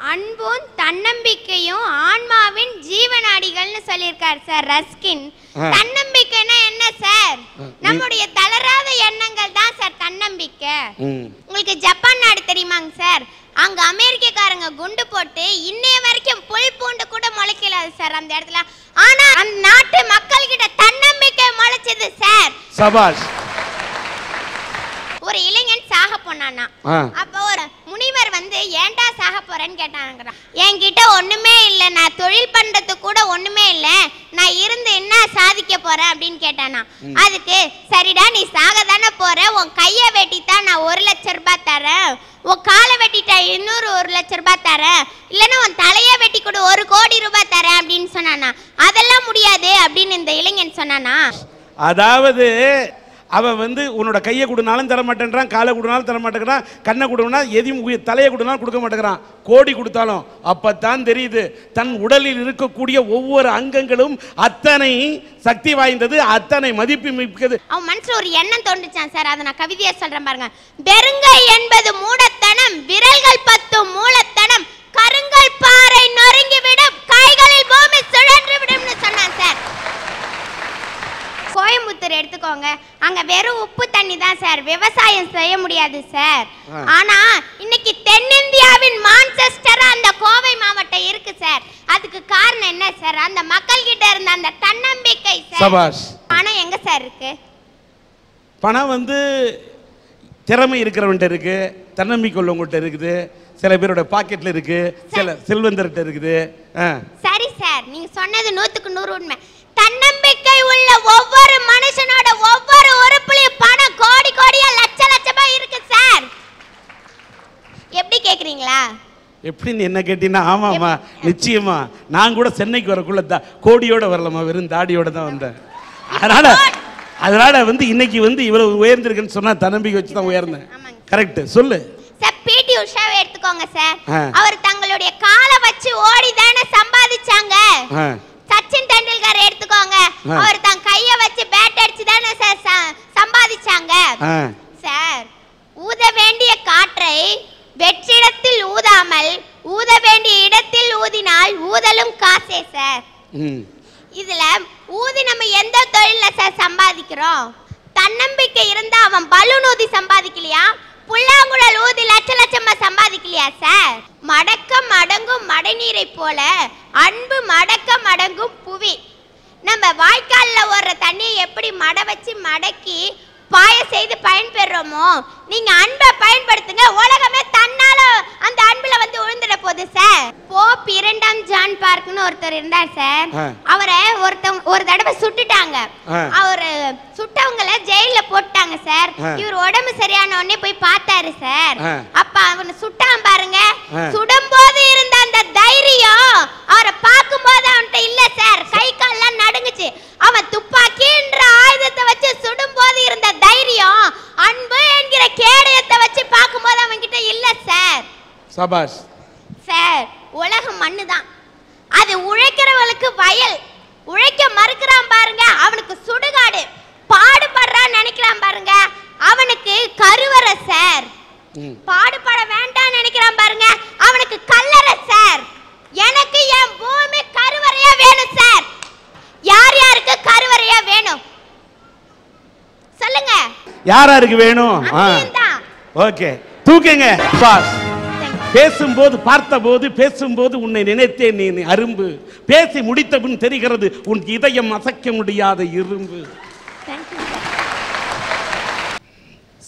அன்பும் தன்னம்பிக்கையும் ஆன்மாவின் ஜீவநாடிகள்னு சொல்லியிருக்காரு சார் ரஸ்கின். தன்னம்பிக்கைனா என்ன சார்? நம்முடைய தளராத எண்ணங்கள் தான் சார் தன்னம்பிக்கை. உங்களுக்கு ஜப்பான் நாடு தெரியுமாங்க சார்? அங்க அமெரிக்கக்காரங்க குண்டு போட்டு இன்னைய வரைக்கும் புல் பூண்டு கூட முளைக்கல சார் அந்த இடத்துல. ஆனா அந்த நாட்டு மக்கள் கிட்ட தன்னம்பிக்கை முளைச்சது சார். சபாஷ். ஒரு இளைஞன் சாக போனானா, அப்ப ஒரு முனிவர் வந்து ஏன்டா சாக போறேன்னு கேட்டாங்க. என்கிட்ட ஒண்ணுமே இல்ல, நான் தொழில் பண்றது கூட ஒண்ணுமே இல்ல, நான் இருந்து என்ன சாதிக்க போறேன் அப்படின்னு கேட்டானா. அதுக்கு சரிடா நீ சாக தானே போற, உன் கைய வெட்டிட்டா நான் 1 லட்சம் ரூபாய் தரேன், உன் காலை வெட்டிட்டா இன்னொரு 1 லட்சம் ரூபாய் தரேன், இல்லைன்னா உன் தலைய வெட்டி கூட 1 கோடி ரூபாய் தரேன் அப்படின்னு சொன்னானா. அதெல்லாம் முடியாது அப்படின்னு இந்த இளைஞன் சொன்னானா. அதாவது அவன் வந்து உன்னோட கையை கொடுனாலும் தர மாட்டேன்றான், காலை கொடுனாலும் தர மாட்டேங்கிறான், கண்ணை கொடுனா எதையும் தலையை கொடுனாலும் கொடுக்க மாட்டேங்கிறான், கோடி கொடுத்தாலும். அப்பத்தான் தெரியுது தன் உடலில் இருக்கக்கூடிய ஒவ்வொரு அங்கங்களும் அத்தனை சக்தி வாய்ந்தது, அத்தனை மதிப்பு மிக்கது. அவன் மனசுல ஒரு எண்ணம் தோன்றுச்சான் சார். அதை நான் கவிதையை சொல்றேன் பாருங்க. பெருங்கை என்பது மூடத்தனம், விரல்கள் 10 மூலத்தனம், கருங்கல் பாறை நொறுங்கி விடும், கைகளில் பூமி சுழன்று விடும்னு சொன்னான் சார். கோயம்புத்தூர் எடுத்துக்கோங்க, அங்க வெறும் உப்பு தண்ணி தான் சார், விவசாயம் செய்ய முடியாது சார். ஆனா இன்னைக்கு தென்னிந்தியாவின் மான்செஸ்டர் அந்த கோவை மாவட்டம் இருக்கு சார். அதுக்கு காரணம் என்ன சார்? அந்த மக்கள் கிட்ட இருந்த அந்த தன்னம்பிக்கை சார். பணம் எங்க சார் இருக்கு? பணம் வந்து திறமை இருக்கிறவன்ட்ட இருக்கு, தன்னம்பிக்கை உள்ளவங்கள்ட்ட இருக்குது, சில பேரோட பாக்கெட்ல இருக்கு, சில செல்வந்தர்கிட்ட இருக்குது. சரி சார், நீங்க சொன்னது 100க்கு 100 உண்மை. தன்னம்பிக்கை உள்ள ஒவ்வொரு மனுஷனோட ஒவ்வொரு உறுப்புலயும் பணம் கோடி கோடியா லட்ச லட்சமா இருக்கு சார். எப்படி கேக்குறீங்களா? எப்படின்னு என்ன கேட்டீங்கன்னா, ஆமாமா நிச்சயமா. நான் கூட சென்னைக்கு வரக்குள்ள கோடியோட வரலாமா, வெறும் தாடியோட தான் வந்தேன். அதனால வந்து இன்னைக்கு வந்து இவ்வளவு உயர்ந்திருக்குன்னு சொன்னா தன்னம்பிக்கை வச்சு தான் உயர்ந்தேன். கரெக்ட். சொல்லு சார். பிடி உஷாவை எடுத்துக்கோங்க சார். அவர் தங்களுடைய காலை வச்சு ஓடி தானே சம்பாதிச்சாங்க. சச்சின் டெண்டுல்கர் எடுத்துக்கோங்க, அவர் தன் கைய வச்சு பேட் அடிச்சு தானே சார் சம்பாதிச்சாங்க சார். ஊத வேண்டிய காற்றை வெற்றிடத்தில் ஊதாமல் ஊத வேண்டிய இடத்தில் ஊதினால் ஊதலும் காசே சார். இதுல ஊதி நம்ம எந்த தொழில சார் சம்பாதிக்கிறோம்? தன்னம்பிக்கை இருந்தா அவன் பலூன் ஊதி சம்பாதிக்கலையா, புல்லாங்குழல் ஊதி லட்ச லட்சமா சம்பாதிக்கலையா சார்? மடக்க மடங்கும் மடைநீரை போல அன்பு மடக்க மடங்கும் புவி. நம்ம வாய்க்கால்ல ஓடுற தண்ணியை எப்படி மட வச்சு மடக்கி பாய செய்து பயன்பெறோமோ, நீங்க அன்பை பயன்படுத்துங்க, உலகமே தன்னால அந்த அன்புல வந்து விழுந்துட போகுது சார். போப் 2ஆம் ஜான் பார்க்னு ஒருத்தர் இருந்தார் சார். அவரை ஒரு தடவை சுட்டுட்டாங்க. அவரு சுட்டவங்களை ஜெயில போட்டாங்க சார். இவர் உடம்பு சரியான உடனே போய் பார்த்தாரு சார். அப்ப அவனை சுட்டான் பாருங்க, சுடும் போது இருந்த அந்த தைரியம் அவரை பார்க்கும் போது அவன்கிட்ட இல்ல சார். கை கால்லாம் நடுங்குச்சு. அவன் துப்பாக்கின்ற ஆயுதத்தை வச்சு சுடும் போது இருந்த தைரியம் அன்பு என்கிற கேடயத்தை வச்சு பார்க்கும்போது அவன் கிட்ட இல்ல சார். சபாஷ் சார். உலகம் மண்ணுதான், அது உழைக்கிறவங்களுக்கு வயல். உழைக்க மறுக்கிறான் பாருங்க, அவனுக்கு சுடுகாடு. பாடுபடுறான்னு நினைக்கிறான் பாருங்க, அவனுக்கு கருவறை சார். பாடுபட வேண்டாம் நினைக்கிறான் பாருங்க, அவனுக்கு கல்லறை சார். எனக்கு என் பூமி கருவறையா வேணும் சார். யார் யாருக்கு கருவறையா வேணும் சொல்லுங்க. யாருக்கு வேணும்? ஓகே, தூக்குங்க. பாஸ். பேசும்போது பார்த்தபோது பேசும்போது உன்னை நினைத்தேன் நீ அரும்பு, பேசி முடித்த பின் தெரிகிறது உன் இதயம் அசைக்க முடியாத இரும்பு.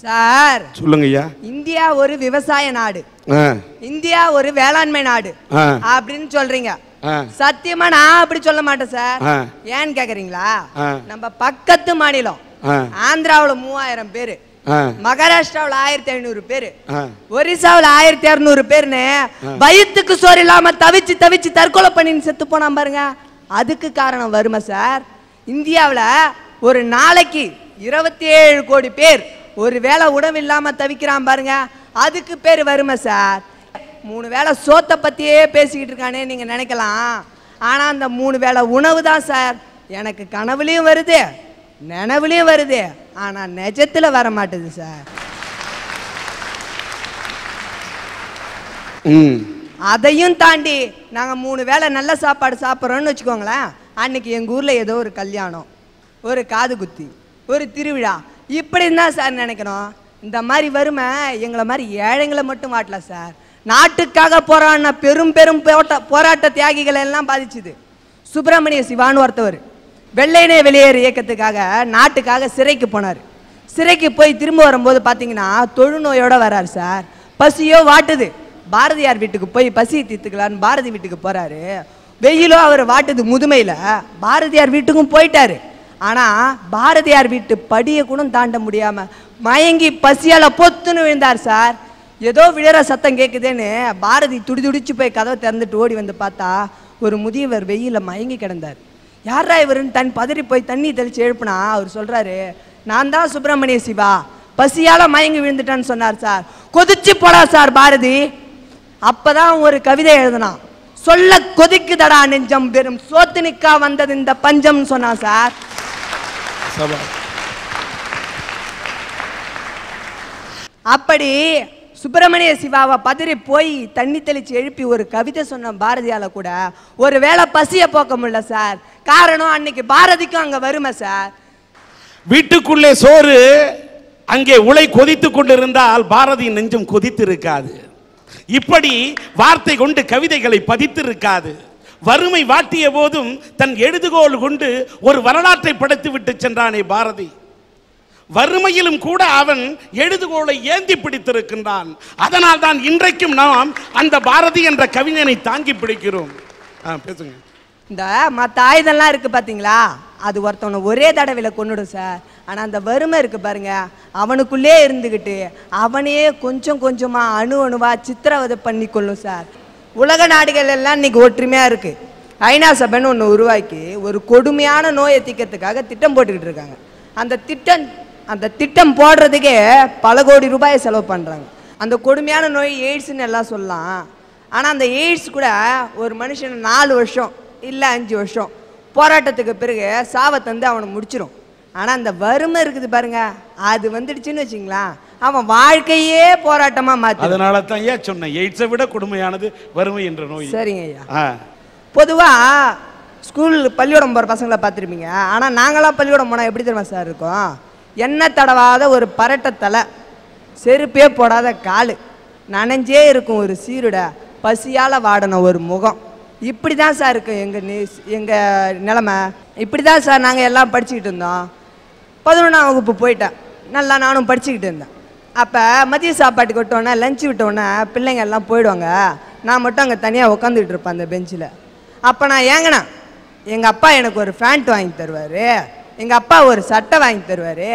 சார் சொல்லுங்க ஐயா. இந்தியா ஒரு விவசாய நாடு, இந்தியா ஒரு வேளாண்மை நாடு அப்படின்னு சொல்றீங்க. சத்தியமா நான் அப்படி சொல்ல மாட்டேன் சார். ஏன்னு கேக்குறீங்களா? நம்ம பக்கத்து மாநிலம் ஆந்திராவுல 3000 பேரு, மகாராஷ்டிராவில் 1500 பேரு, ஒரிசாவில் 1200 பேருன்னு வயிற்றுக்கு சோறு இல்லாம தவிச்சு தவிச்சு தற்கொலை பண்ணி செத்து போனா பாருங்க. அதுக்கு காரணம் வறுமை சார். இந்தியாவில் ஒரு நாளைக்கு 27 கோடி பேர் ஒரு வேளை உணவு இல்லாம தவிக்கிறான் பாருங்க, அதுக்கு பேர் வறுமை சார். 3 வேளை சோத்தை பத்தியே பேசிக்கிட்டு இருக்கானே நீங்க நினைக்கலாம். ஆனா அந்த 3 வேளை உணவு தான் சார் எனக்கு கனவுலயும் வருது, நினைவுலயும் வருது, ஆனா நிஜத்துல வர மாட்டேது சார். அதையும் தாண்டி நாங்கள் 3 வேளை நல்ல சாப்பாடு சாப்பிட்றோன்னு வச்சுக்கோங்களேன். அன்னைக்கு எங்கள் ஊரில் ஏதோ ஒரு கல்யாணம், ஒரு காது குத்தி, ஒரு திருவிழா, இப்படின்னு தான் சார் நினைக்கணும். இந்த மாதிரி வறுமை எங்களை மாதிரி ஏழைங்களை மட்டும் வாட்டல சார், நாட்டுக்காக போராடின பெரும் போராட்ட தியாகிகளை எல்லாம் பாதிச்சுது. சுப்பிரமணிய சிவான்னு ஒருத்தவர் வெள்ளையனே வெளியேறு இயக்கத்துக்காக நாட்டுக்காக சிறைக்கு போனார். சிறைக்கு போய் திரும்ப வரும்போது பார்த்தீங்கன்னா தொழுநோயோட வர்றாரு சார். பசியோ வாட்டுது. பாரதியார் வீட்டுக்கு போய் பசியை தீர்த்துக்கலான்னு பாரதி வீட்டுக்கு போறாரு. வெயிலோ அவர் வாட்டுது முதுமையில். பாரதியார் வீட்டுக்கும் போயிட்டாரு. ஆனால் பாரதியார் வீட்டு படியை கூட தாண்ட முடியாமல் மயங்கி பசியால் பொத்துன்னு விழுந்தார் சார். ஏதோ விழற சத்தம் கேட்குதுன்னு பாரதி துடிச்சு போய் கதவை திறந்துட்டு ஓடி வந்து பார்த்தா ஒரு முதியவர் வெயிலில் மயங்கி கிடந்தார். யாரா இவருன்னு பதறி போய் தண்ணி தெளித்து எழுப்புனா அவர் சொல்கிறாரு, நான் தான் சுப்பிரமணிய சிவா, பசியால் மயங்கி விழுந்துட்டான்னு சொன்னார் சார். கொதிச்சு போடா சார் பாரதி. அப்பதான் ஒரு கவிதை எழுதினான், சொல்ல கொதிக்குதடா நெஞ்சம் பெரும் சோத்துனிக்கா வந்தது இந்த பஞ்சம்னு சொன்னான் சார். அப்படி சுப்பிரமணிய சிவாவை பதறி போய் தண்ணி தெளிச்சு எழுப்பி ஒரு கவிதை சொன்ன பாரதியால கூட ஒரு வேளை பசிய போக்க முடியல சார். காரணம் அன்னைக்கு பாரதிக்கும் அங்க வறுமை சார். வீட்டுக்குள்ளே சோறு, அங்கே உலை கொதித்து கொண்டிருந்தால் பாரதி நெஞ்சம் கொதித்து இருக்காது. இப்படி வார்த்தை கொண்டு கவிதைகளை பதித்து இருக்காது. வறுமை வாட்டிய போதும் தன் எழுதுகோல் கொண்டு ஒரு வரலாற்றை படைத்து விட்டு சென்றானே பாரதி. வறுமையிலும் கூட அவன் எழுதுகோலை ஏந்தி பிடித்திருக்கின்றான். அதனால் தான் இன்றைக்கும் நாம் அந்த பாரதி என்ற கவிஞனை தாங்கி பிடிக்கிறோம். பேசுங்க. இந்த மற்ற ஆயுதம்லாம் இருக்கு பாத்தீங்களா, அது ஒருத்தவனை ஒரே தடவையில் கொண்டுடும் சார். ஆனால் அந்த வறுமை இருக்கு பாருங்க, அவனுக்குள்ளே இருந்துக்கிட்டு அவனையே கொஞ்சம் கொஞ்சமாக அணுவா சித்திரவதை பண்ணி கொள்ளும் சார். உலக நாடுகள் எல்லாம் இன்னைக்கு ஒற்றுமையாக இருக்கு. ஐநா சபைன்னு ஒன்று உருவாக்கி ஒரு கொடுமையான நோயை தீர்க்கறதுக்காக திட்டம் போட்டுக்கிட்டு இருக்காங்க. அந்த திட்டம் போடுறதுக்கே பல கோடி ரூபாயை செலவு பண்ணுறாங்க. அந்த கொடுமையான நோய் எய்ட்ஸ்ன்னு எல்லாம் சொல்லலாம். ஆனால் அந்த எய்ட்ஸ் கூட ஒரு மனுஷன் 4 வருஷம் இல்லை 5 வருஷம் போராட்டத்துக்கு பிறகு சாவை தந்து அவனை முடிச்சிடும். ஆனால் அந்த வறுமை இருக்குது பாருங்க, அது வந்துடுச்சுன்னு வச்சுங்களா அவன் வாழ்க்கையே போராட்டமாக மாற்றி. அதனால தான் ஏன் சொன்னேன், எய்ட்ஸை விட கொடுமையானது வறுமை என்ற நோய். சரிங்க ஐயா. பொதுவாக ஸ்கூல் பள்ளிக்கூடம் போகிற பசங்களை பார்த்துருப்பீங்க. ஆனால் நாங்களாம் பள்ளிக்கூடம் போனால் எப்படி தெரியுமா சார் இருக்கும், எண்ணெய் தடவாத ஒரு பரட்டை தலை, செருப்பே போடாத கால், நனைஞ்சே இருக்கும் ஒரு சீருட, பசியால் வாடின ஒரு முகம். இப்படி தான் சார் இருக்கு எங்கள் நிலமை. இப்படி தான் சார் நாங்கள் எல்லாம் படிச்சுக்கிட்டு இருந்தோம். 11ஆம் வகுப்பு போயிட்டேன். நல்லா நானும் படிச்சுக்கிட்டு இருந்தேன். அப்போ மதிய சாப்பாட்டுக்கு விட்டோன்னே லஞ்சு விட்டோன்னே பிள்ளைங்க எல்லாம் போயிடுவாங்க. நான் மட்டும் அங்கே தனியாக உட்காந்துக்கிட்டு இருப்பேன் அந்த பெஞ்சில். அப்போ நான் ஏங்கினேன், எங்கள் அப்பா எனக்கு ஒரு ஃபேண்ட் வாங்கி தருவார், எங்கள் அப்பா ஒரு சட்டை வாங்கி தருவார்,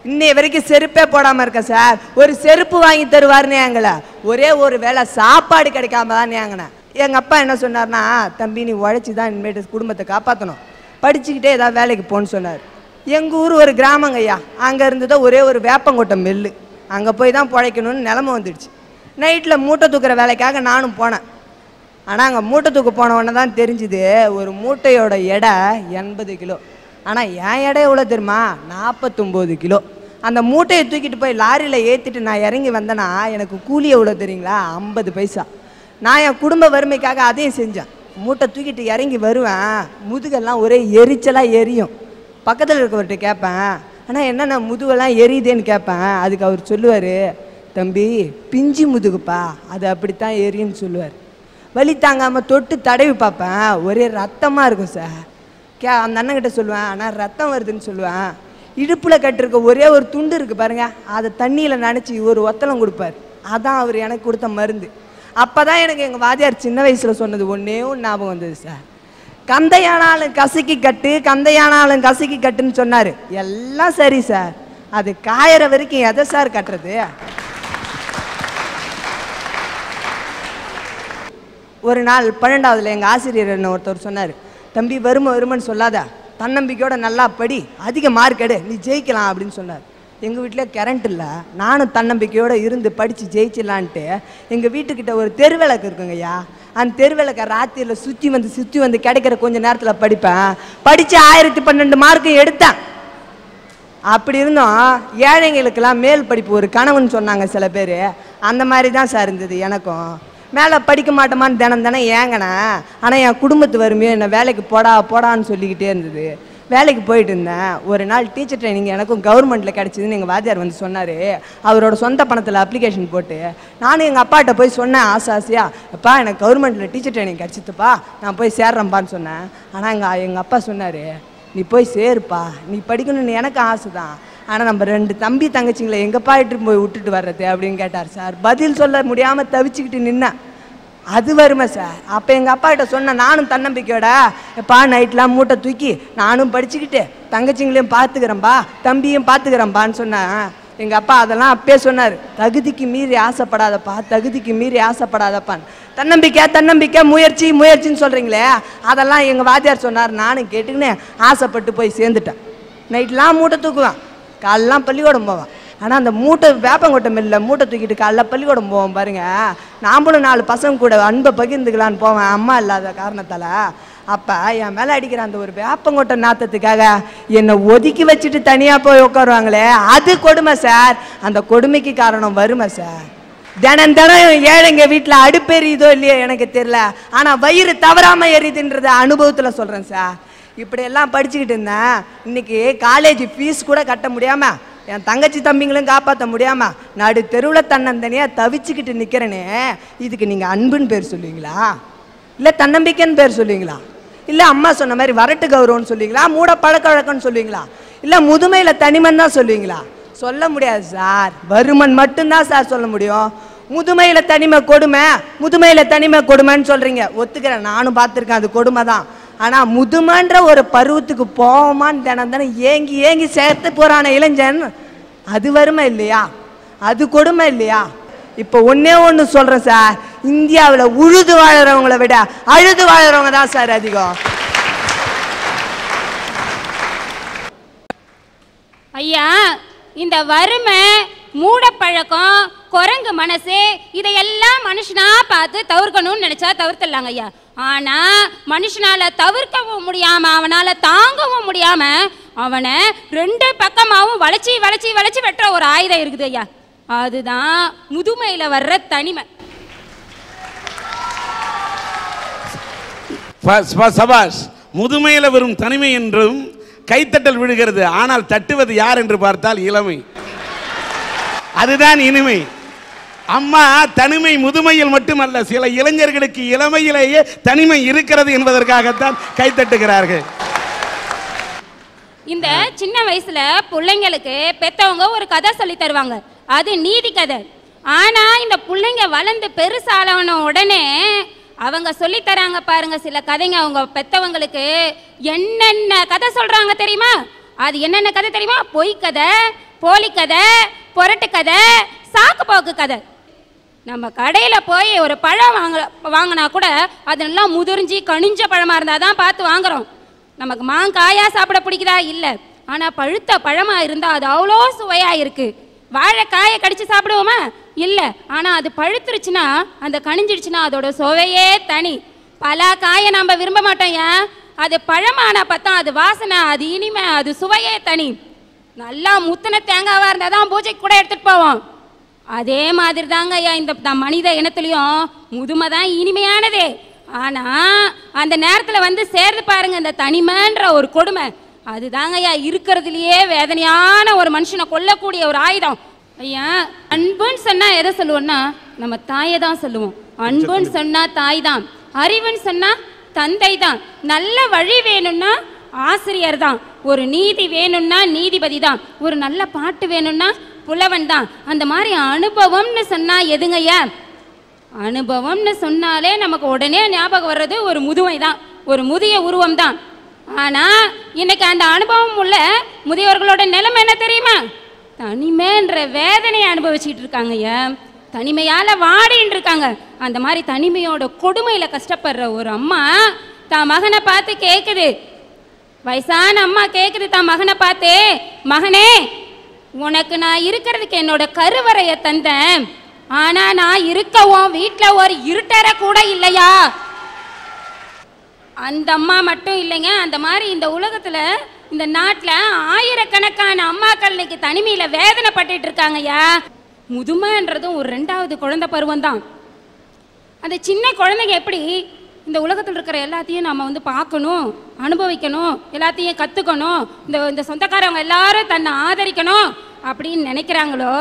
இன்னைய வரைக்கும் செருப்பே போடாமல் இருக்க சார், ஒரு செருப்பு வாங்கி தருவார்னு ஏங்கலை, ஒரே ஒரு வேளை சாப்பாடு கிடைக்காம தான் ஏங்கினேன். எங்கள் அப்பா என்ன சொன்னார்னா, தம்பி நீ உழைச்சி தான் இனிமேட்டு குடும்பத்தை காப்பாற்றணும், படிச்சுக்கிட்டே ஏதாவது வேலைக்கு போன்னு சொன்னார். எங்கள் ஊர் ஒரு கிராமங்க ஐயா, அங்கே இருந்ததோ ஒரே ஒரு வேப்பங்கொட்டை மில்லு, அங்கே போய் தான் பிழைக்கணும்னு நிலமை வந்துடுச்சு. நைட்டில் மூட்டை தூக்குற வேலைக்காக நானும் போனேன். ஆனால் அங்கே மூட்டை தூக்க போனவொன்னே தான் தெரிஞ்சுது ஒரு மூட்டையோட எடை 80 கிலோ. ஆனால் என் எடை எவ்வளோ தெரியுமா, 49 கிலோ. அந்த மூட்டையை தூக்கிட்டு போய் லாரியில் ஏற்றிட்டு நான் இறங்கி வந்தேன்னா எனக்கு கூலி எவ்வளோ தெரியுங்களா, 50 பைசா. நான் என் குடும்ப வறுமைக்காக அதையும் செஞ்சேன். மூட்டை தூக்கிட்டு இறங்கி வருவேன், முதுகெல்லாம் ஒரே எரிச்சலாக எரியும். பக்கத்தில் இருக்கவர்கிட்ட கேட்பேன், ஆனால் என்னென்ன முதுகெல்லாம் எரியுதேன்னு கேட்பேன். அதுக்கு அவர் சொல்லுவார், தம்பி பிஞ்சு முதுகுப்பா, அது அப்படித்தான் எரியுன்னு சொல்லுவார். வலி தாங்காமல் தொட்டு தடவி பார்ப்பேன், ஒரே ரத்தமாக இருக்கும் சார். அந்த அண்ணங்கிட்ட சொல்லுவேன், ஆனால் ரத்தம் வருதுன்னு சொல்லுவேன். இடுப்பில் கட்டிருக்க ஒரே ஒரு துண்டு இருக்குது பாருங்க, அதை தண்ணியில் நனைச்சி ஒரு ஒத்தலம் கொடுப்பார். அதான் அவர் எனக்கு கொடுத்த மருந்து. அப்போ தான் எனக்கு எங்கள் வாதியார் சின்ன வயசில் சொன்னது ஒன்றே ஒன்று ஞாபகம் வந்தது சார். கந்தையானாலும் கசக்கி கட்டு, கந்தையானாலும் கசக்கி கட்டுன்னு சொன்னார். எல்லாம் சரி சார், அது காயிற வரைக்கும் எதை சார் கட்டுறது? ஒரு நாள் 12ஆவதுல எங்கள் ஆசிரியர் என்ன ஒருத்தர் சொன்னார், தம்பி வருமன்னு சொல்லாத, தன்னம்பிக்கையோட நல்லா படி, அதிக மார்க் எடு, நீ ஜெயிக்கலாம் அப்படின்னு சொன்னார். எங்கள் வீட்டில் கரண்ட் இல்லை, நானும் தன்னம்பிக்கையோடு இருந்து படித்து ஜெயிச்சிடலான்ட்டு எங்கள் வீட்டுக்கிட்ட ஒரு தெருவிளக்கு இருக்குங்க ஐயா, அந்த தெருவிளக்கை ராத்திரியில் சுற்றி வந்து கிடைக்கிற கொஞ்சம் நேரத்தில் படிப்பேன். படித்து 1012 மார்க்கு எடுத்தேன். அப்படி இருந்தோம் ஏழைங்களுக்கெல்லாம் மேல் படிப்பு ஒரு கனவுன்னு சொன்னாங்க சில பேர். அந்த மாதிரி தான் சார் இருந்தது எனக்கும். மேலே படிக்க மாட்டோமான்னு தினம் ஏங்கினேன். ஆனால் என் குடும்பத்து வறுமையோ என்னை வேலைக்கு போடான்னு சொல்லிக்கிட்டே இருந்தது. வேலைக்கு போயிட்டு இருந்தேன். ஒரு நாள் டீச்சர் ட்ரைனிங் எனக்கும் கவர்மெண்ட்டில் கிடச்சிதுன்னு எங்கள் வாத்தியார் வந்து சொன்னார். அவரோட சொந்த பணத்தில் அப்ளிகேஷன் போட்டு நானும் எங்கள் அப்பாட்ட போய் சொன்னேன் ஆசையாக, அப்பா எனக்கு கவர்மெண்ட்டில் டீச்சர் ட்ரைனிங் கிடச்சிதுப்பா, நான் போய் சேர்றேன்ப்பான்னு சொன்னேன். ஆனால் எங்கள் அப்பா சொன்னார், நீ போய் சேருப்பா, நீ படிக்கணும்னு எனக்கு ஆசை தான், ஆனால் நம்ம 2 தம்பி தங்கச்சிங்களை எங்கப்பா இட்டு போய் விட்டுட்டு வர்றது அப்படின்னு கேட்டார் சார். பதில் சொல்ல முடியாமல் தவிச்சுக்கிட்டு நின்னேன். அது வருமா சார்? அப்போ எங்கள் அப்பா கிட்ட சொன்னேன், நானும் தன்னம்பிக்கையோட, எப்பா நைட்லாம் மூட்டை தூக்கி நானும் படிச்சுக்கிட்டு தங்கச்சிங்களையும் பார்த்துக்கிறேன்பா, தம்பியும் பார்த்துக்கிறேன்பான்னு சொன்னேன். எங்கள் அப்பா அதெல்லாம் அப்பயே சொன்னார், தகுதிக்கு மீறி ஆசைப்படாதப்பா, தகுதிக்கு மீறி ஆசைப்படாதப்பான்னு. தன்னம்பிக்கை முயற்சின்னு சொல்கிறீங்களே, அதெல்லாம் எங்கள் வாத்தியார் சொன்னார். நானும் கேட்டுக்கின்னு ஆசைப்பட்டு போய் சேர்ந்துட்டேன். நைட்லாம் மூட்டை தூக்குவேன், காலெலாம் பள்ளிக்கூடம் போவேன். ஆனால் அந்த மூட்டை வேப்பங்கொட்டை மில்ல மூட்டை தூக்கிட்டு காலைல பள்ளிக்கூடம் போவோம் பாருங்க. நாம்பளும் 4 பசங்க கூட அன்பை பகிர்ந்துக்கலான்னு போவேன் அம்மா இல்லாத காரணத்தால். அப்போ என் மேலே அடிக்கிற அந்த ஒரு வேப்பங்கொட்டை நாத்தத்துக்காக என்னை ஒதுக்கி வச்சுட்டு தனியாக போய் உட்காருவாங்களே, அது கொடுமை சார். அந்த கொடுமைக்கு காரணம் வருமா சார்? தினம் ஏழைங்க வீட்டில் அடுப்பெரியுதோ இல்லையோ எனக்கு தெரியல, ஆனால் வயிறு தவறாமல் எரியுதுன்றத அனுபவத்தில் சொல்கிறேன் சார். இப்படியெல்லாம் படிச்சுக்கிட்டு இருந்தேன். இன்னைக்கு காலேஜ் ஃபீஸ் கூட கட்ட முடியாமல், என் தங்கச்சி தம்பிங்களும் காப்பாற்ற முடியாமல் நடு தெருவில் தன்னந்தனியாக தவிச்சுக்கிட்டு நிற்கிறேனே, இதுக்கு நீங்கள் அன்புன்னு பேர் சொல்லுவீங்களா, இல்லை தன்னம்பிக்கைன்னு பேர் சொல்லுவீங்களா, இல்லை அம்மா சொன்ன மாதிரி வரட்டு கௌரவம்னு சொல்லுவீங்களா, மூட பழக்க வழக்கம்னு சொல்லுவீங்களா, இல்லை முதுமையில் தனிமன் தான் சொல்லுவீங்களா? சொல்ல முடியாது சார். வருமன் மட்டும்தான் சார் சொல்ல முடியும். முதுமையில் தனிமை கொடுமைன்னு சொல்கிறீங்க, ஒத்துக்கிறேன், நானும் பார்த்துருக்கேன், அது கொடுமை தான். ஆனால் முதுமன்ற ஒரு பருவத்துக்கு போவோமான்னு தினம் ஏங்கி சேர்த்து போகிறான இளைஞன், அது வறுமை இல்லையா? அது கொடுமை இல்லையா? இப்போ ஒன்று சொல்கிறேன் சார், இந்தியாவில் உழுது வாழறவங்களை விட அழுது வாழறவங்க தான் சார் அதிகம். ஐயா, இந்த வறுமை, மூடப்பழக்கம், குரங்கு மனசு, இதையெல்லாம் மனுஷனா பார்த்து தவிர்க்கணும்னு நினைச்சா தவிர்த்துடலாங்க ஐயா. ஆனா மனுஷனால தவிர்க்கவும் முடியாம, அவனால தாங்கவும் முடியாம, அவனை 2 பக்கமாவும் வளைச்சி வெட்டுற ஒரு ஆயுதம் இருக்குது ஐயா. அதுதான் முதுமையில வர்ற தனிமை. சபாஷ். முதுமையில வரும் தனிமை என்றும் கைத்தட்டல் விழுகிறது, ஆனால் தட்டுவது யார் என்று பார்த்தால் இளமை. அதுதான் இனிமை. அம்மா தனிமை முதுமையில் மட்டுமல்ல, சில இளைஞர்களுக்கு இளமையிலேயே தனிமை இருக்கிறது என்பதற்காகத்தான் கைத்தட்டுகிறார்கள். இந்த சின்ன வயசுல பிள்ளைங்களுக்கு பெத்தவங்க ஒரு கதை சொல்லி தருவாங்க, அது நீதி கதை. ஆனா இந்த பிள்ளைங்க வளர்ந்து பெருசான உடனே அவங்க சொல்லி தராங்க பாருங்க சில கதைங்க. அவங்க பெத்தவங்களுக்கு என்னென்ன கதை சொல்றாங்க தெரியுமா? அது என்னென்ன கதை தெரியுமா? பொய் கதை, போலி கதை, புரட்டு கதை, சாக்கு போக்கு கதை. நம்ம கடையில் போய் ஒரு பழம் வாங்கினா கூட அதெல்லாம் முதிர்ஞ்சி கனிஞ்ச பழமாக இருந்தால் தான் பார்த்து வாங்குறோம். நமக்கு மாங்காயாக சாப்பிட பிடிக்குதா? இல்லை. ஆனால் பழுத்த பழமாக இருந்தால் அது அவ்வளோ சுவையாக இருக்குது. வாழைக்காயை கடிச்சு சாப்பிடுவோமா? இல்லை. ஆனால் அது பழுத்துருச்சுன்னா, அந்த கனிஞ்சிடுச்சுன்னா அதோட சுவையே தனி. பல காயை நம்ம விரும்ப மாட்டோம். ஏன்? அது பழமான பார்த்தா அது வாசனை, அது இனிமை, அது சுவையே தனி. நல்லா முத்தின தேங்காவாக இருந்தால் தான் பூஜைக்கு கூட எடுத்துகிட்டு போவோம். அதே மாதிரி தாங்க ஐயா இந்த மனித இனத்துலையும் முதுமை தான் இனிமையானதே. ஆனால் அந்த நேரத்தில் வந்து சேர்ந்து பாருங்க இந்த தனிமைன்ற ஒரு கொடுமை. அதுதாங்க ஐயா இருக்கிறதுலையே வேதனையான ஒரு மனுஷனை கொல்லக்கூடிய ஒரு ஆயுதம். ஐயா, அன்புன்னு சொன்னால் எதை சொல்லுவோம்னா நம்ம தாயை தான் சொல்லுவோம். அன்புன்னு சொன்னால் தாய் தான், அறிவுன்னு சொன்னால் தந்தை தான், நல்ல வழி வேணும்னா ஆசிரியர் தான், ஒரு நீதி வேணும்னா நீதிபதி தான், ஒரு நல்ல பாட்டு வேணும்னா புலவன் தான். அந்த மாதிரி அனுபவம்னு சொன்னா எதுங்கய்யா? அனுபவம்னு சொன்னாலே நமக்கு உடனே ஞாபகம் வர்றது ஒரு முதுமை தான், ஒரு முதிய உருவம் தான். ஆனா இன்னைக்கு அந்த அனுபவம் உள்ள முதியவர்களோட நிலைமை என்ன தெரியுமா? தனிமைன்ற வேதனையை அனுபவிச்சுட்டு இருக்காங்கய்யா. தனிமையால வாடின்னு இருக்காங்க. அந்த மாதிரி தனிமையோட கொடுமையில கஷ்டப்படுற ஒரு அம்மா தான் மகனை பார்த்து கேக்குது, வயசான அம்மா கேக்குது தான் மகனை பார்த்து, மகனே உனக்கு நான் இருக்கிறதுக்கு என்னோட கருவறையை தந்தேன், ஆனா நான் இருக்கவும் வீட்டில் ஒரு இருட்டற கூட இல்லையா? அந்த அம்மா மட்டும் இல்லைங்க, அந்த மாதிரி இந்த உலகத்துல இந்த நாட்டில் ஆயிரக்கணக்கான அம்மாக்கள் இன்னைக்கு தனிமையில வேதனைப்பட்டு இருக்காங்கய்யா. முதுமைன்றதும் ஒரு 2வது குழந்தை பருவம் தான். அந்த சின்ன குழந்தைங்க எப்படி இந்த உலகத்தில் இருக்கிற எல்லாத்தையும் நம்ம வந்து பார்க்கணும், அனுபவிக்கணும், எல்லாத்தையும் கற்றுக்கணும், இந்த சொந்தக்காரவங்க எல்லாரும் தன்னை ஆதரிக்கணும் அப்படின்னு நினைக்கிறாங்களோ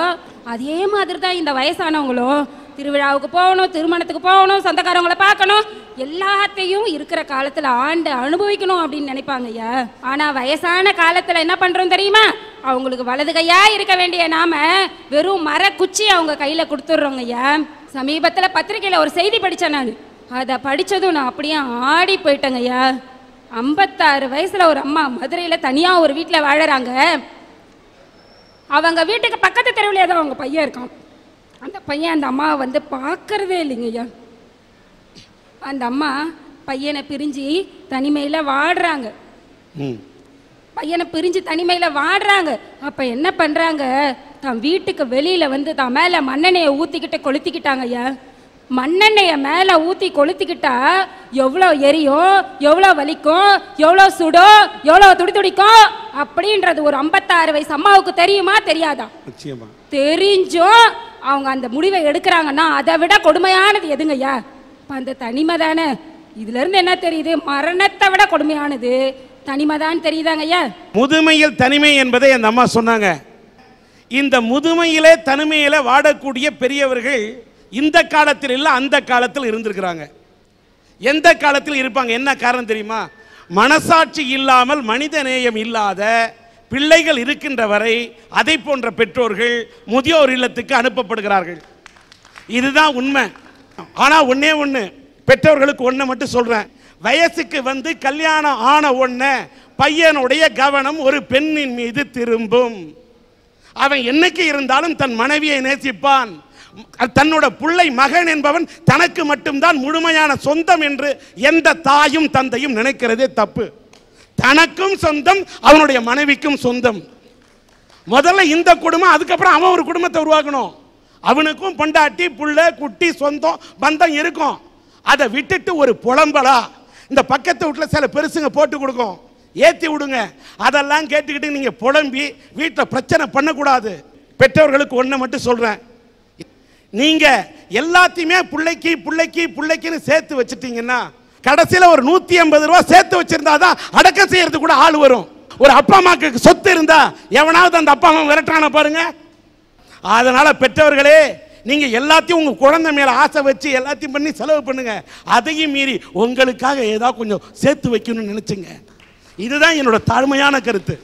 அதே மாதிரி தான் இந்த வயசானவங்களும் திருவிழாவுக்கு போகணும், திருமணத்துக்கு போகணும், சொந்தக்காரவங்களை பார்க்கணும், எல்லாத்தையும் இருக்கிற காலத்தில் ஆண்டு அனுபவிக்கணும் அப்படின்னு நினைப்பாங்க ஐயா. ஆனால் வயசான காலத்தில் என்ன பண்ணுறோம் தெரியுமா? அவங்களுக்கு வலது கையாக இருக்க வேண்டிய நாம வெறும் மரக்குச்சி அவங்க கையில் கொடுத்துட்றோங்க ஐயா. சமீபத்தில் பத்திரிக்கையில் ஒரு செய்தி படித்தேன் நான். அதை படித்ததும் நான் அப்படியே ஆடி போயிட்டேங்க ஐயா. 56 வயசில் ஒரு அம்மா மதுரையில் தனியாக ஒரு வீட்டில் வாழறாங்க. அவங்க வீட்டுக்கு பக்கத்து தெருவிலே தான் அவங்க பையன் இருக்கான். அந்த பையன் அந்த அம்மாவை வந்து பார்க்கறதே இல்லைங்க ஐயா. அந்த அம்மா பையனை பிரிஞ்சு தனிமையில் வாடுறாங்க. அப்போ என்ன பண்ணுறாங்க, தன் வீட்டுக்கு வெளியில் வந்து தான் மேலே மண்ணெண்ணெயை ஊற்றிக்கிட்டு கொளுத்திக்கிட்டாங்க ஐயா. மண்ணெண்ணெயை மேலே ஊற்றி கொளுத்திக்கிட்டா எவ்வளோ எரியும், எவ்வளோ வலிக்கும், எவ்வளோ சுடும், எவ்வளோ துடிக்கும் அப்படின்றது ஒரு 56 வயசு அம்மாவுக்கு தெரியுமா தெரியாதா? தெரிஞ்சும் அவங்க அந்த முடிவை எடுக்கிறாங்கன்னா அதை விட கொடுமையானது எதுங்கய்யா? இப்போ அந்த தனிமை தானே. இதுலேருந்து என்ன தெரியுது? மரணத்தை விட கொடுமையானது தனிமை தான் தெரியுதாங்க ஐயா. முதுமையில் தனிமை என்பதை அந்த அம்மா சொன்னாங்க. இந்த முதுமையிலே தனிமையில வாடக்கூடிய பெரியவர்கள் இந்த காலத்தில் இல்லை, அந்த காலத்தில் இருந்திருக்கிறாங்க. எந்த காலத்தில் இருப்பாங்க? என்ன காரணம் தெரியுமா? மனசாட்சி இல்லாமல் மனித நேயம் இல்லாத பிள்ளைகள் இருக்கின்ற வரை அதை போன்ற பெற்றோர்கள் முதியோர் இல்லத்துக்கு அனுப்பப்படுகிறார்கள். இதுதான் உண்மை. ஆனால் ஒன்னே ஒன்று, பெற்றோர்களுக்கு ஒன்று மட்டும் சொல்றேன். வயசுக்கு வந்து கல்யாணம் ஆன உடனே பையனுடைய கவனம் ஒரு பெண்ணின் மீது திரும்பும். அவன் என்னைக்கு இருந்தாலும் தன் மனைவியை நேசிப்பான். தன்னோட பிள்ளை மகன் என்பவன் தனக்கு மட்டும்தான் முழுமையான சொந்தம் என்று எந்த தாயும் தந்தையும் நினைக்கிறதே தப்பு. தனக்கும் சொந்தம், அவனுடைய மனைவிக்கும் சொந்தம். முதல்ல இந்த குடும்பம், அதுக்கப்புறம் அவன் ஒரு குடும்பத்தை உருவாக்கணும். அவனுக்கும் பொண்டாட்டி புள்ள குட்டி சொந்தம் பந்தம் இருக்கும். அதை விட்டுட்டு ஒரு புலம்பலா இந்த பக்கத்து வீட்டில் சில பெருசுங்க போட்டு கொடுக்கும், ஏற்றி விடுங்க. அதெல்லாம் கேட்டுக்கிட்டு நீங்கள் புலம்பி வீட்டில் பிரச்சனை பண்ணக்கூடாது. பெற்றோர்களுக்கு ஒன்றை மட்டும் சொல்கிறேன், நீங்கள் எல்லாத்தையுமே பிள்ளைக்குன்னு சேர்த்து வச்சுட்டீங்கன்னா கடைசியில் ஒரு 150 ரூபா சேர்த்து வச்சிருந்தா தான் அடக்கம் செய்யறது கூட ஆள் வரும். ஒரு அப்பா அம்மாக்கு சொத்து இருந்தா எவனாவது அந்த அப்பா அம்மா விரட்டான பாருங்க. அதனால பெற்றவர்களே, நீங்க எல்லாத்தையும் உங்க குழந்தை மேல ஆசை வச்சு எல்லாத்தையும் பண்ணி செலவு பண்ணுங்க. அதையும் மீறி உங்களுக்காக ஏதாவது கொஞ்சம் சேர்த்து வைக்கணும்னு நினைச்சுங்க. இதுதான் என்னோட தாழ்மையான கருத்து.